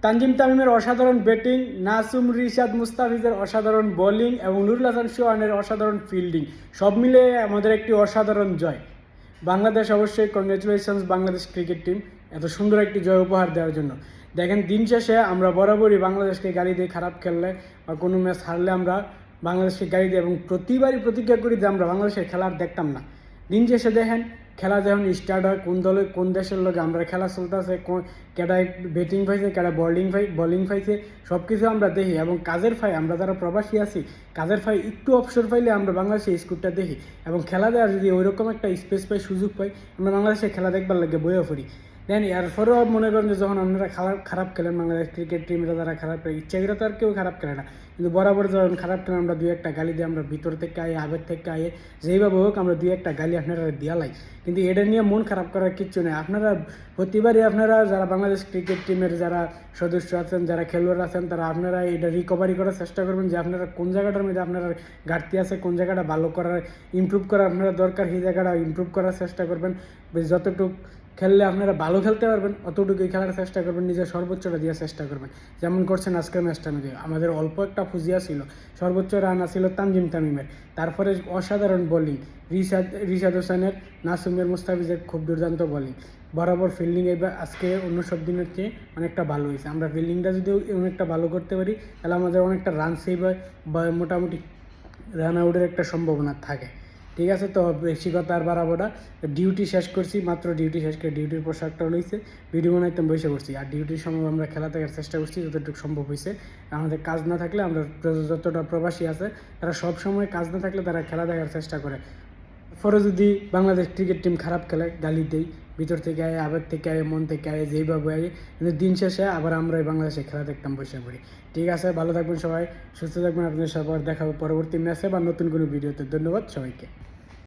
তানজিম তামিমের অসাধারণ ব্যাটিং, নাসুম রিশাদ মুস্তাফিজের অসাধারণ বোলিং এবং নুরুল হাসান সোহানের অসাধারণ ফিল্ডিং সব মিলে আমাদের একটি অসাধারণ জয়। বাংলাদেশ অবশ্যই কংগ্রেচুলেশনস বাংলাদেশ ক্রিকেট টিম এত সুন্দর একটি জয় উপহার দেওয়ার জন্য। দেখেন দিন শেষে আমরা বরাবরই বাংলাদেশকে গালি দিয়ে খারাপ খেললে বা কোনো ম্যাচ হারলে আমরা বাংলাদেশকে গালি দিই এবং প্রতিবারই প্রতিজ্ঞা করি যে আমরা বাংলাদেশের খেলা আর দেখতাম না। দিন শেষে দেখেন খেলা যখন স্টার্ট হয় কোন দলে কোন দেশের লোক আমরা খেলা চলতেছে, কেডায় ব্যাটিং পাইছে কেডা বোলিং পাইছে সব কিছু আমরা দেখি এবং কাজের ফাই আমরা যারা প্রবাসী আছি কাজের ফাই একটু অবসর পাইলে আমরা বাংলাদেশের স্কুলটা দেখি এবং খেলা দেওয়ার যদি ওইরকম একটা স্পেস পাই সুযোগ পাই আমরা বাংলাদেশের খেলা দেখবার লাগে বইয়ে পড়ি। দেন এরপরেও মনে করেন যে যখন আপনারা খারাপ খেলেন বাংলাদেশ ক্রিকেট টিমরা যারা খারাপ খেলে ইচ্ছাকৃত তো আর কেউ খারাপ খেলে না, কিন্তু বরাবর যখন খারাপ খেলে আমরা দুই একটা গালি দিই, আমরা ভিতর থেকে আয়ে আবেগ থেকে আয়ে যেইভাবে হোক আমরা দুই একটা গালি আপনারা দিয়ালাই। কিন্তু এটা নিয়ে মন খারাপ করার কিচ্ছু নেই। আপনারা প্রতিবারই আপনারা যারা বাংলাদেশ ক্রিকেট টিমের যারা সদস্য আছেন যারা খেলোয়াড় আছেন তারা আপনারা এটা রিকভারি করার চেষ্টা করবেন যে আপনারা কোন জায়গাটার মধ্যে আপনারা ঘাটতি আছে, কোন জায়গাটা ভালো করার ইমপ্রুভ করার আপনারা দরকার সেই জায়গাটা ইমপ্রুভ করার চেষ্টা করবেন। যতটুকু খেললে আপনারা ভালো খেলতে পারবেন অতটুকুই খেলার চেষ্টা করবেন, নিজের সর্বোচ্চটা দেওয়ার চেষ্টা করবেন। যেমন করছেন আজকের ম্যাচটার মধ্যে আমাদের অল্প একটা ফুজিয়া ছিল, সর্বোচ্চ রান ছিল তানজিম তামিমের, তারপরে অসাধারণ বোলিং রিশাদ হোসেনের, নাসুমের, মুস্তাফিজের খুব দুর্দান্ত বোলিং, বরাবর ফিল্ডিং এবার আজকে অন্য সব দিনের চেয়ে অনেকটা ভালো হয়েছে। আমরা ফিল্ডিংটা যদি অনেকটা ভালো করতে পারি তাহলে আমাদের অনেকটা রান সেভ হয় বা মোটামুটি রান আউটের একটা সম্ভাবনা থাকে। ঠিক আছে, তো বেশি কথা আর বাড়াবো না। ডিউটি শেষ করছি, মাত্র ডিউটি শেষ করে ডিউটির পোশাকটা লইছে ভিডিও বানাইতে বসে করছি। আর ডিউটির সময় আমরা খেলা দেখার চেষ্টা করছি যতটুকু সম্ভব হয়েছে। আমাদের কাজ না থাকলে আমরা যতটা প্রবাসী আছে তারা সব সময় কাজ না থাকলে তারা খেলা দেখার চেষ্টা করে। পরে যদি বাংলাদেশ ক্রিকেট টিম খারাপ খেলে গালি দেই, ভিতর থেকে আয় আবেগ থেকে আয় মন থেকে আয় যেইভাবে আয়, কিন্তু দিন শেষে আবার আমরা এই বাংলাদেশে খেলা দেখতাম বসে পড়ি। ঠিক আছে, ভালো থাকবেন সবাই, সুস্থ থাকবেন, আপনাদের সবার দেখা হবে পরবর্তী ম্যাচে বা নতুন কোনো ভিডিওতে। ধন্যবাদ সবাইকে।